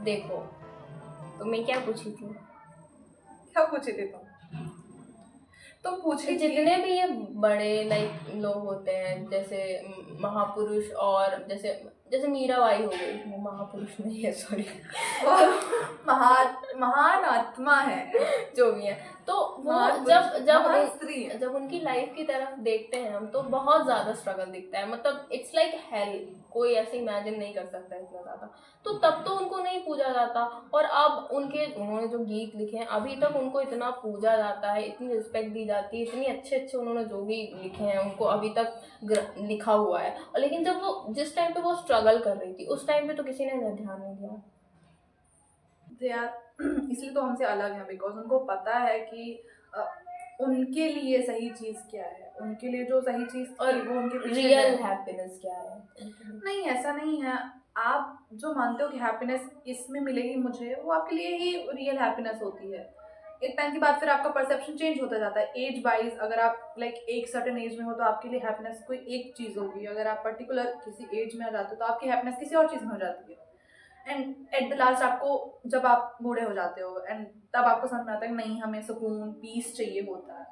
देखो, तो मैं क्या पूछी थी? क्या पूछे थे तुम पूछी थी जितने भी ये बड़े लाइक लोग होते हैं, जैसे महापुरुष, और जैसे जैसे मीराबाई हो गई, वो महापुरुष नहीं है, सॉरी, वो महान आत्मा है, जो भी है, तो वो जब उनकी लाइफ की तरफ देखते हैं हम, तो बहुत ज़्यादा स्ट्रगल दिखता है, मतलब इट्स लाइक हेल, कोई ऐसे इमेजिन नहीं कर सकता इतना ज़्यादा। तो तब तो उनको नहीं पूजा जाता, और अब उन्होंने जो गीत लिखे हैं अभी तक उनको इतना पूजा जाता है, इतनी रिस्पेक्ट दी जाती है, इतनी अच्छे उन्होंने जो भी लिखे हैं उनको अभी तक लिखा हुआ है। और लेकिन जब वो जिस टाइम पे वो स्ट्रगल कर रही थी, उस टाइम पे तो किसी ने ध्यान नहीं दिया। इसलिए तो हमसे अलग है, बिकॉज उनको पता है कि उनके लिए सही चीज क्या है, उनके लिए जो सही चीज और वो उनके रियल हैप्पीनेस क्या है। नहीं, ऐसा नहीं है। आप जो मानते हो कि हैप्पीनेस इसमें मिलेगी मुझे, वो आपके लिए ही रियल हैप्पीनेस होती है। एक टाइम के बाद फिर आपका परसेप्शन चेंज होता जाता है एज वाइज। अगर आप लाइक एक सर्टेन एज में हो तो आपके लिए हैप्पीनेस कोई एक चीज़ होगी, अगर आप पर्टिकुलर किसी एज में आ जाते हो तो आपकी हैप्पीनेस किसी और चीज़ में हो जाती है। एंड एट द लास्ट आपको, जब आप बूढ़े हो जाते हो एंड तब आपको समझ में आता है कि नहीं, हमें सुकून पीस चाहिए होता है,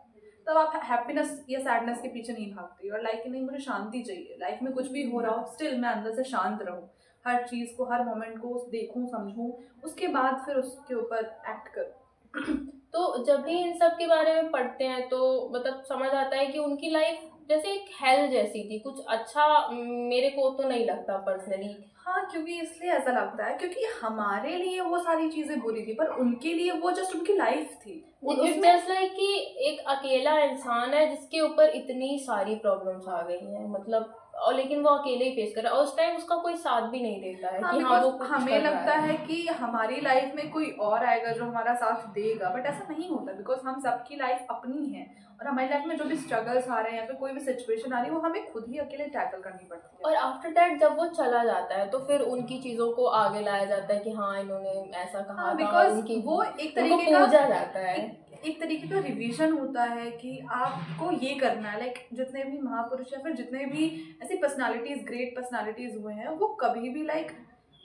तब आप हैप्पीनेस या सैडनेस के पीछे नहीं भागते और लाइक नहीं, मुझे शांति चाहिए, लाइफ में कुछ भी हो रहा हो स्टिल मैं अंदर से शांत रहूँ, हर चीज़ को, हर मोमेंट को देखूँ समझूँ, उसके बाद फिर उसके ऊपर एक्ट करूँ। तो जब भी इन सब के बारे में पढ़ते हैं तो मतलब समझ आता है कि उनकी लाइफ जैसे एक हेल जैसी थी, कुछ अच्छा मेरे को तो नहीं लगता पर्सनली। हाँ, क्योंकि इसलिए ऐसा लगता है क्योंकि हमारे लिए वो सारी चीजें बुरी थी, पर उनके लिए वो जस्ट उनकी लाइफ थी। इट्स जस्ट लाइक कि एक अकेला इंसान है जिसके ऊपर इतनी सारी प्रॉब्लम्स आ गई हैं, मतलब, और लेकिन वो अकेले ही फेस कर रहा है, और उस टाइम उसका कोई साथ भी नहीं देता है। हाँ, कि हाँ, वो कुछ हमें लगता है कि हमारी लाइफ में कोई और आएगा जो हमारा साथ देगा, बट ऐसा नहीं होता, बिकॉज हम सबकी लाइफ अपनी है और हमारी लाइफ में जो भी स्ट्रगल्स आ रहे हैं या फिर कोई भी सिचुएशन आ रही है वो हमें खुद ही अकेले टैकल करनी पड़ती है। और आफ्टर दैट जब वो चला जाता है तो फिर उनकी चीजों को आगे लाया जाता है कि हाँ, इन्होंने ऐसा कहा था, बिकॉज उनकी वो एक तरीके का पूजा जाता है, एक तरीके का रिवीजन होता है कि आपको ये करना है। लाइक जितने भी महापुरुष या फिर जितने भी ऐसी पर्सनालिटीज, ग्रेट पर्सनालिटीज हुए हैं, वो कभी भी लाइक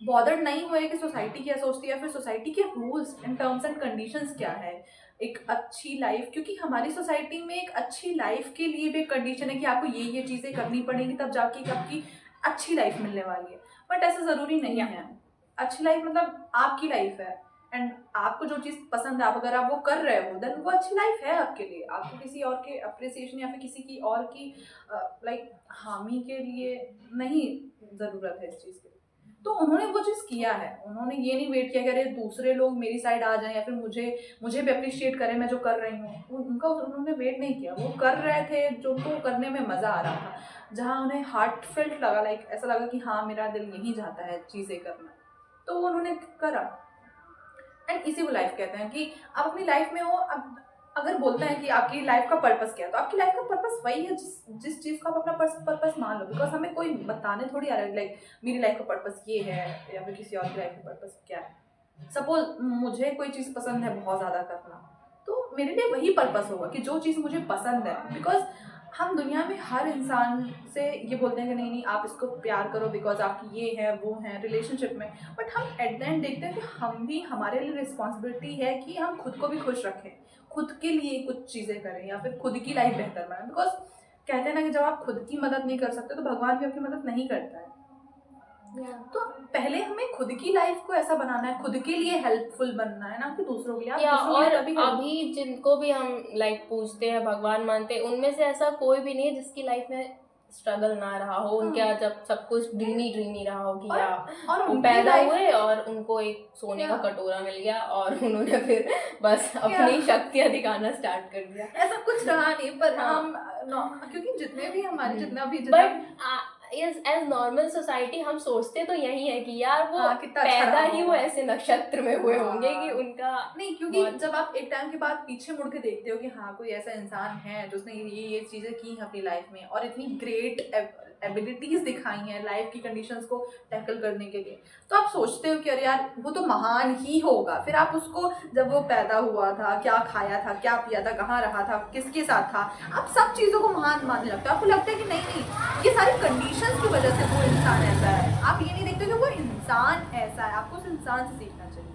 बॉदर्ड नहीं हुए कि सोसाइटी क्या सोचती है या फिर सोसाइटी के rules and terms and conditions क्या है एक अच्छी लाइफ। क्योंकि हमारी सोसाइटी में एक अच्छी लाइफ के लिए भी एक कंडीशन है कि आपको ये चीज़ें करनी पड़ेंगी, तब जाके आपकी अच्छी लाइफ मिलने वाली है। बट ऐसा ज़रूरी नहीं है। अच्छी लाइफ मतलब आपकी लाइफ है एंड आपको जो चीज़ पसंद है, आप अगर आप वो कर रहे हो देन वो अच्छी लाइफ है आपके लिए। आपको किसी और के अप्रिसिएशन या फिर किसी की और की लाइक हामी के लिए नहीं ज़रूरत है इस चीज़ की। तो उन्होंने वो चीज़ किया है, उन्होंने ये नहीं वेट किया कि अरे दूसरे लोग मेरी साइड आ जाएं या फिर मुझे भी अप्रिशिएट करें मैं जो कर रही हूँ। उनका उन्होंने वेट नहीं किया, वो कर रहे थे जो उनको करने में मज़ा आ रहा था, जहाँ उन्हें हार्ट फेल्ट लगा, लाइक ऐसा लगा कि हाँ मेरा दिल यही चाहता है चीज़ें करना, तो वो उन्होंने करा। एंड इसी को लाइफ कहते हैं कि आप अपनी लाइफ में हो। अब अगर बोलते हैं कि आपकी लाइफ का पर्पस क्या है, तो आपकी लाइफ का पर्पस वही है जिस चीज़ को आप अपना पर्पस मान लो। बिकॉज हमें कोई बताने थोड़ी आ रहा है लाइक मेरी लाइफ का पर्पस ये है या फिर किसी और की लाइफ का पर्पस क्या है। सपोज मुझे कोई चीज़ पसंद है बहुत ज़्यादा करना, तो मेरे लिए वही पर्पस होगा कि जो चीज़ मुझे पसंद है। बिकॉज हम दुनिया में हर इंसान से ये बोलते हैं कि नहीं नहीं आप इसको प्यार करो बिकॉज आपकी ये है वो है रिलेशनशिप में, बट हम एट द एंड देखते हैं कि हम भी, हमारे लिए रिस्पॉन्सिबिलिटी है कि हम खुद को भी खुश रखें, खुद के लिए कुछ चीज़ें करें या फिर खुद की लाइफ बेहतर बनाएं। बिकॉज कहते हैं ना कि जब आप खुद की मदद नहीं कर सकते तो भगवान भी आपकी मदद नहीं करता है। तो पहले हमें खुद की लाइफ को ऐसा बनाना है, खुद के लिए हेल्पफुल बनना है, ना कि दूसरों के लिए। और अभी जिनको भी हम लाइक पूछते हैं, भगवान मानते हैं, उनमें से ऐसा कोई भी नहीं है जिसकी लाइफ में स्ट्रगल ना रहा हो। उनके यहाँ जब सब कुछ ड्रीमी रहा हो कि और वो पैदा हुए और उनको एक सोने का कटोरा मिल गया और उन्होंने फिर बस अपनी शक्तियाँ दिखाना स्टार्ट कर दिया। ऐसा कुछ रहा नहीं। पर हम क्योंकि जितने भी हमारे एज नॉर्मल सोसाइटी हम सोचते तो यही है कि यार वो पैदा ही वो ऐसे नक्षत्र में हुए होंगे कि उनका नहीं। क्योंकि जब आप एक टाइम के बाद पीछे मुड़ के देखते हो कि हाँ कोई ऐसा इंसान है जिसने ये चीज़ें की हैं अपनी लाइफ में और इतनी ग्रेट एबिलिटीज दिखाई हैं लाइफ की कंडीशंस को टैकल करने के लिए, तो आप सोचते हो कि अरे यार वो तो महान ही होगा। फिर आप उसको, जब वो पैदा हुआ था, क्या खाया था, क्या पिया था, कहाँ रहा था, किसके साथ था, आप सब चीज़ों को महान मानने लगते हो। आपको लगता है कि नहीं ये सारी कंडीशंस की वजह से वो इंसान ऐसा है। आप ये नहीं देखते कि वो इंसान ऐसा है, आपको उस इंसान से सीखना चाहिए।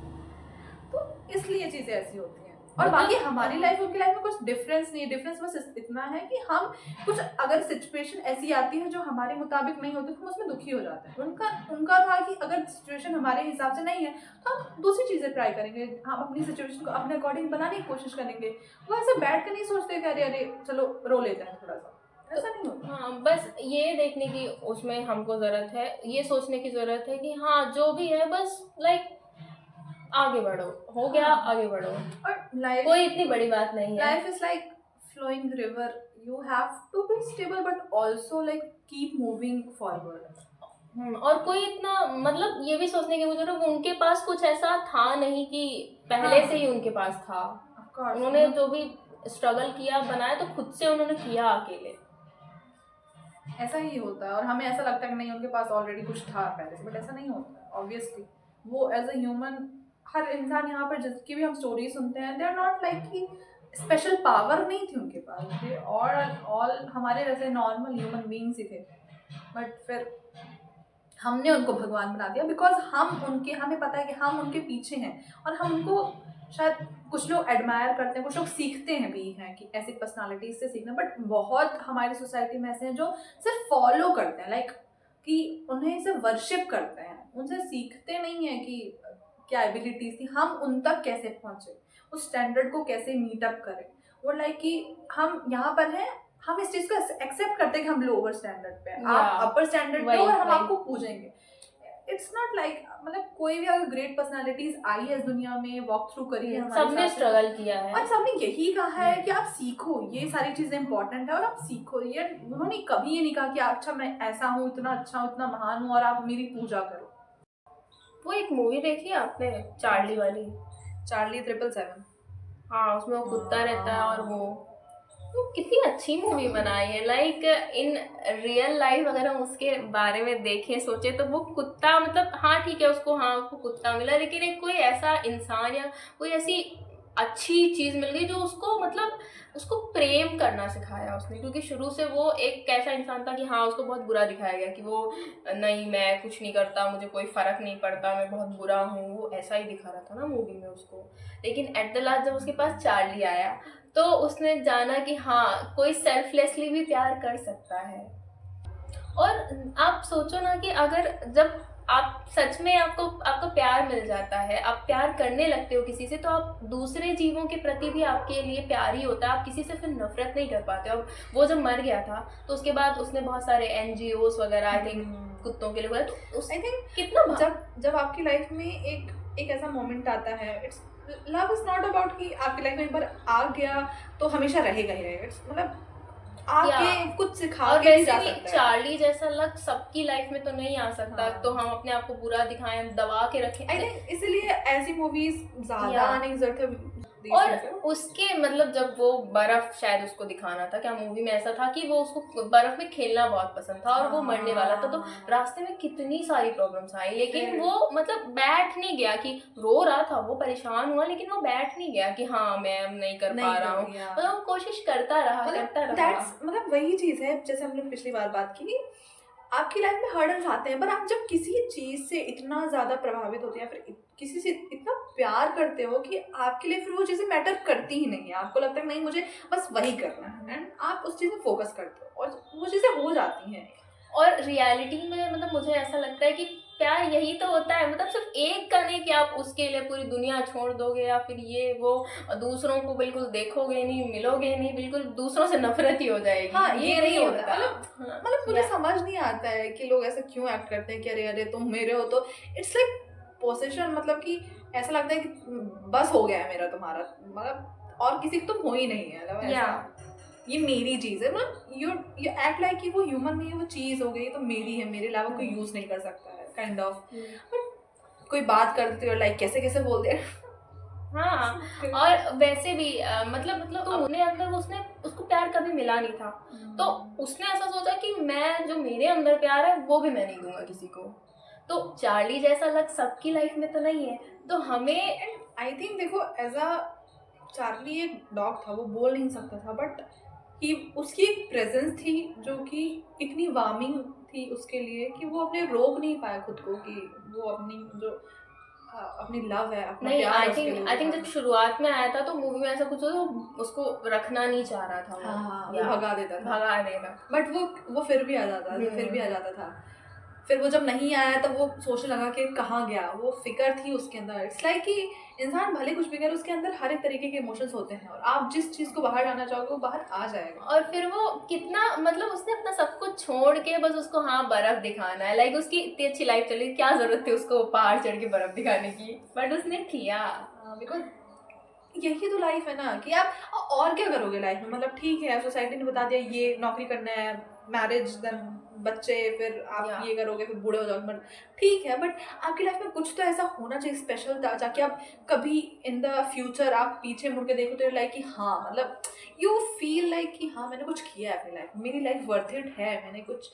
तो इसलिए चीज़ें ऐसी होती हैं। और मतलब बाकी हमारी लाइफ उनकी लाइफ में कुछ डिफरेंस नहीं है। डिफरेंस बस इतना है कि हम कुछ अगर सिचुएशन ऐसी आती है जो हमारे मुताबिक नहीं होती तो हम उसमें दुखी हो जाते हैं। उनका था कि अगर सिचुएशन हमारे हिसाब से नहीं है तो हम दूसरी चीज़ें ट्राई करेंगे, हम अपनी सिचुएशन को अपने अकॉर्डिंग बनाने की कोशिश करेंगे। वो ऐसे बैठ कर नहीं सोचते कि अरे अरे चलो रो लेते हैं थोड़ा सा, ऐसा नहीं होता। हाँ, बस ये देखने की उसमें हमको ज़रूरत है, ये सोचने की ज़रूरत है कि हाँ जो भी है बस लाइक आगे बढ़ो, हो गया हाँ। आगे बढ़ो, और लाइफ कोई इतनी बड़ी बात नहीं है। Life is like flowing river, you have to be stable but also like keep moving forward. और कोई इतना मतलब ये भी सोचने की जरूरत है उनके पास कुछ ऐसा था नहीं कि पहले हाँ। से ही उनके पास था। Of course, उन्होंने जो भी स्ट्रगल किया बनाया तो खुद से उन्होंने किया अकेले। ऐसा ही होता है। और हमें ऐसा लगता है कि नहीं उनके पास ऑलरेडी कुछ था पहले से, बट ऐसा नहीं होता। ऑब्वियसली वो एज अ ह्यूमन, हर इंसान यहाँ पर जिसकी भी हम स्टोरी सुनते हैं, दे आर नॉट लाइक कि स्पेशल पावर नहीं थी उनके पास, दे ऑल हमारे जैसे नॉर्मल ह्यूमन बीइंग्स ही थे। बट फिर हमने उनको भगवान बना दिया बिकॉज हमें पता है कि हम उनके पीछे हैं और हम उनको शायद कुछ लोग एडमायर करते हैं, कुछ लोग सीखते हैं भी हैं कि ऐसी पर्सनालिटीज से सीखना। बट बहुत हमारी सोसाइटी में ऐसे हैं जो सिर्फ फॉलो करते हैं, लाइक कि उन्हें सिर्फ वर्शिप करते हैं, उनसे सीखते नहीं है कि क्या एबिलिटीज थी, हम उन तक कैसे पहुंचे, उस स्टैंडर्ड को कैसे मीटअप करें। वो लाइक कि हम यहाँ पर हैं, हम इस चीज को एक्सेप्ट करते हैं कि हम लोअर स्टैंडर्ड पे हैं, आप अपर स्टैंडर्ड पे हो और हम आपको पूजेंगे। इट्स नॉट लाइक मतलब कोई भी अगर ग्रेट पर्सनालिटीज आई है इस दुनिया में, वॉक थ्रू करी है, सबने स्ट्रगल किया है और सबने यही कहा है कि आप सीखो, ये सारी चीजें इंपॉर्टेंट है और आप सीखो। ये उन्होंने कभी ये नहीं कहा कि अच्छा मैं ऐसा हूँ, इतना अच्छा हूँ, इतना महान हूँ और आप मेरी पूजा करो। वो एक मूवी देखी आपने चार्ली वाली, चार्ली 777? हाँ, उसमें वो कुत्ता रहता है और वो कितनी अच्छी मूवी बनाई है। लाइक इन रियल लाइफ अगर हम उसके बारे में देखें सोचे तो वो कुत्ता मतलब हाँ ठीक है उसको कुत्ता मिला, लेकिन एक कोई ऐसा इंसान या कोई ऐसी अच्छी चीज़ मिल गई जो उसको मतलब उसको प्रेम करना सिखाया उसने। क्योंकि शुरू से वो एक कैसा इंसान था कि हाँ उसको बहुत बुरा दिखाया गया कि वो नहीं मैं कुछ नहीं करता, मुझे कोई फ़र्क नहीं पड़ता, मैं बहुत बुरा हूँ, वो ऐसा ही दिखा रहा था ना मूवी में उसको। लेकिन एट द लास्ट जब उसके पास चार्ली आया तो उसने जाना कि हाँ कोई सेल्फलेसली भी प्यार कर सकता है। और आप सोचो ना कि अगर जब आप सच में आपको प्यार मिल जाता है, आप प्यार करने लगते हो किसी से, तो आप दूसरे जीवों के प्रति भी आपके लिए प्यार ही होता है, आप किसी से फिर नफरत नहीं कर पाते। अब वो जब मर गया था तो उसके बाद उसने बहुत सारे NGOs वगैरह आई थिंक कुत्तों के लिए हुआ, तो आई थिंक कितना जब आपकी लाइफ में एक ऐसा मोमेंट आता है, it's love is not about कि आपकी लाइफ में एक बार आ गया तो हमेशा रहेगा ही रहेगा। इट्स मतलब आके कुछ सिखा के भी जा सकता है। चार्ली जैसा लक सबकी लाइफ में तो नहीं आ सकता। हाँ। तो हम अपने आप को बुरा दिखाएं, दबा के रखें, आई थिंक इसलिए ऐसी मूवीज ज्यादा आने की जरूरत है। और उसके मतलब जब वो बर्फ शायद उसको दिखाना था, क्या मूवी में ऐसा था कि वो उसको बर्फ में खेलना बहुत पसंद था और वो मरने वाला था, तो रास्ते में कितनी सारी प्रॉब्लम्स आई, लेकिन वो मतलब बैठ नहीं गया कि रो रहा था, वो परेशान हुआ लेकिन वो बैठ नहीं गया कि हाँ मैं नहीं कर पा रहा हूँ, मतलब वो कोशिश करता रहा। मतलब वही चीज है जैसे हम लोग पिछली बार बात की, आपकी लाइफ में हर्डल्स आते हैं, पर आप जब किसी चीज से इतना ज्यादा प्रभावित होते हैं, फिर किसी से इतना प्यार करते हो कि आपके लिए फिर वो चीजें मैटर करती ही नहीं है। आपको लगता है नहीं मुझे बस वही करना है, एंड आप उस चीज में फोकस करते हो और वो चीजें हो जाती हैं। और रियलिटी में मतलब मुझे ऐसा लगता है कि प्यार यही तो होता है, मतलब सिर्फ एक का नहीं कि आप उसके लिए पूरी दुनिया छोड़ दोगे या फिर ये वो दूसरों को बिल्कुल देखोगे नहीं, मिलोगे नहीं, बिल्कुल दूसरों से नफरत ही हो जाएगी। हाँ, ये नहीं होता। मतलब मुझे समझ नहीं आता है कि लोग ऐसे क्यों एक्ट करते हैं कि अरे अरे तुम मेरे हो, तो इट्स लाइक पोसेशन, मतलब कि ऐसा लगता है कि बस हो गया है मेरा तुम्हारा, मतलब और किसी को तुम हो ही नहीं है, मतलब ये मेरी चीज है। मतलब यू एक्ट लाइक कि वो ह्यूमन नहीं है, वो चीज हो गई तो मेरी है, मेरे अलावा कोई यूज नहीं कर सकता है काइंड ऑफ। बट कोई बात करते हो लाइक कैसे कैसे बोलते हैं। हाँ, और वैसे भी मतलब तो अपने अंदर उसको प्यार कभी मिला नहीं था, तो उसने ऐसा सोचा कि मैं जो मेरे अंदर प्यार है वो भी मैं नहीं दूंगा किसी को। तो चार्ली जैसा लक सबकी लाइफ में तो नहीं है, तो हमें आई थिंक देखो एज अ चार्ली एक डॉग था, वो बोल नहीं सकता था, बट उसकी एक प्रेजेंस थी जो कि इतनी वार्मिंग थी उसके लिए कि वो अपने रोक नहीं पाया खुद को कि वो अपनी जो अपनी लव है, अपना नहीं, प्यार आई है उसके थिंक लिए जब शुरुआत में आया था तो मूवी में ऐसा कुछ हो तो उसको रखना नहीं चाह रहा था वो। हाँ, वो या भगा देता था, भगा देगा। बट वो फिर भी आ जाता था, फिर भी आ जाता था। फिर वो जब नहीं आया तब वो सोचने लगा कि कहाँ गया, वो फिक्र थी उसके अंदर। इट्स लाइक कि इंसान भले कुछ भी करे, उसके अंदर हर एक तरीके के इमोशंस होते हैं और आप जिस चीज़ को बाहर लाना चाहोगे वो बाहर आ जाएगा। और फिर वो कितना मतलब उसने अपना सब कुछ छोड़ के बस उसको हाँ बर्फ दिखाना है, लाइक उसकी इतनी अच्छी लाइफ चली, क्या जरूरत थी उसको पहाड़ चढ़ के बर्फ दिखाने की, बट उसने किया। बिकॉज यही तो लाइफ है ना कि आप और क्या करोगे लाइफ में। मतलब ठीक है, सोसाइटी ने बता दिया ये नौकरी करना है, मैरिज, देन बच्चे, फिर आप ये करोगे, फिर बूढ़े हो जाओगे, बट ठीक है, बट आपकी लाइफ में कुछ तो ऐसा होना चाहिए स्पेशल जाके आप कभी इन द फ्यूचर आप पीछे मुड़ के देखो तो लाइक कि हाँ, मतलब यू फील लाइक कि हाँ मैंने कुछ किया है अपनी लाइफ में, मेरी लाइफ वर्थ इट है, मैंने कुछ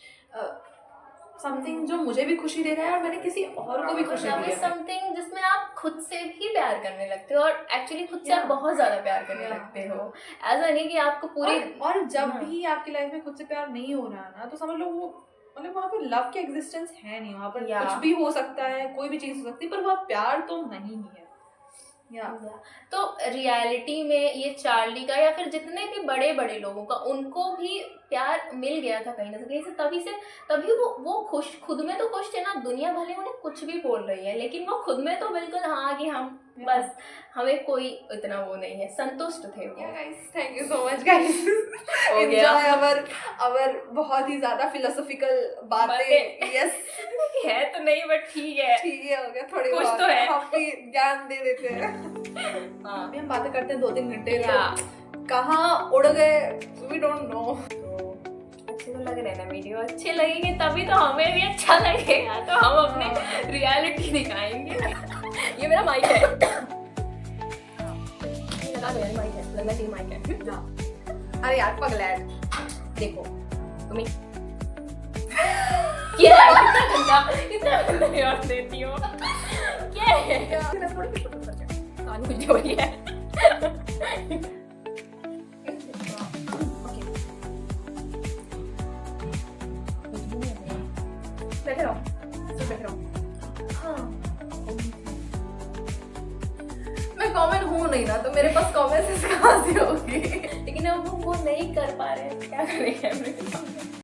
समथिंग जो मुझे भी खुशी दे रहा है और मैंने किसी और को भी खुशी दी है। समथिंग जिसमें आप खुद से भी प्यार करने लगते हो और एक्चुअली खुद से आप बहुत ज्यादा प्यार करने लगते हो। ऐसा नहीं कि आपको पूरी और जब भी आपकी लाइफ में खुद से प्यार नहीं हो रहा ना तो समझ लो वो मतलब वहाँ पर लव की एग्जिस्टेंस है नहीं, वहाँ पर कुछ भी हो सकता है, कोई भी चीज़ हो सकती है, पर वह प्यार तो नहीं है। तो रियलिटी में ये चार्ली का या फिर जितने भी बड़े बड़े लोगों का उनको भी प्यार मिल गया था कहीं ना कहीं से, तभी वो खुश, खुद में तो खुश थे ना। दुनिया भले उन्हें कुछ भी बोल रही है लेकिन वो खुद में तो बिल्कुल हाँ कि हम बस हमें कोई इतना वो नहीं है, संतुष्ट थे वो। Thank you so much guys, enjoy our बहुत ही ज्यादा फिलोसॉफिकल बातें। यस है तो नहीं बट ठीक है हो गया, थोड़ी कुछ तो है, हम भी ज्ञान दे देते हैं। हाँ हम बातें करते हैं 2-3 घंटे, कहाँ उड़ गए वी डोंट नो। अच्छे तो लग रहे ना वीडियो, अच्छे लगेंगे तभी तो हमें भी अच्छा लगेगा, तो हम अपने रियलिटी दिखाएंगे। ये मेरा माइक है, ये लगा दो यार, माइक है, लगना चाहिए माइक है। अरे यार पगलैट, देखो तुम्हें क्या है, इतना गंदा याद देती हो क्या है, कान खुल हो रही है। बैठे रहो, सब बैठे रहो। हाँ, मैं कमेंट हूँ नहीं ना तो मेरे पास कमेंट्स कहाँ से होगी। लेकिन अब वो नहीं कर पा रहे हैं, क्या करेंगे।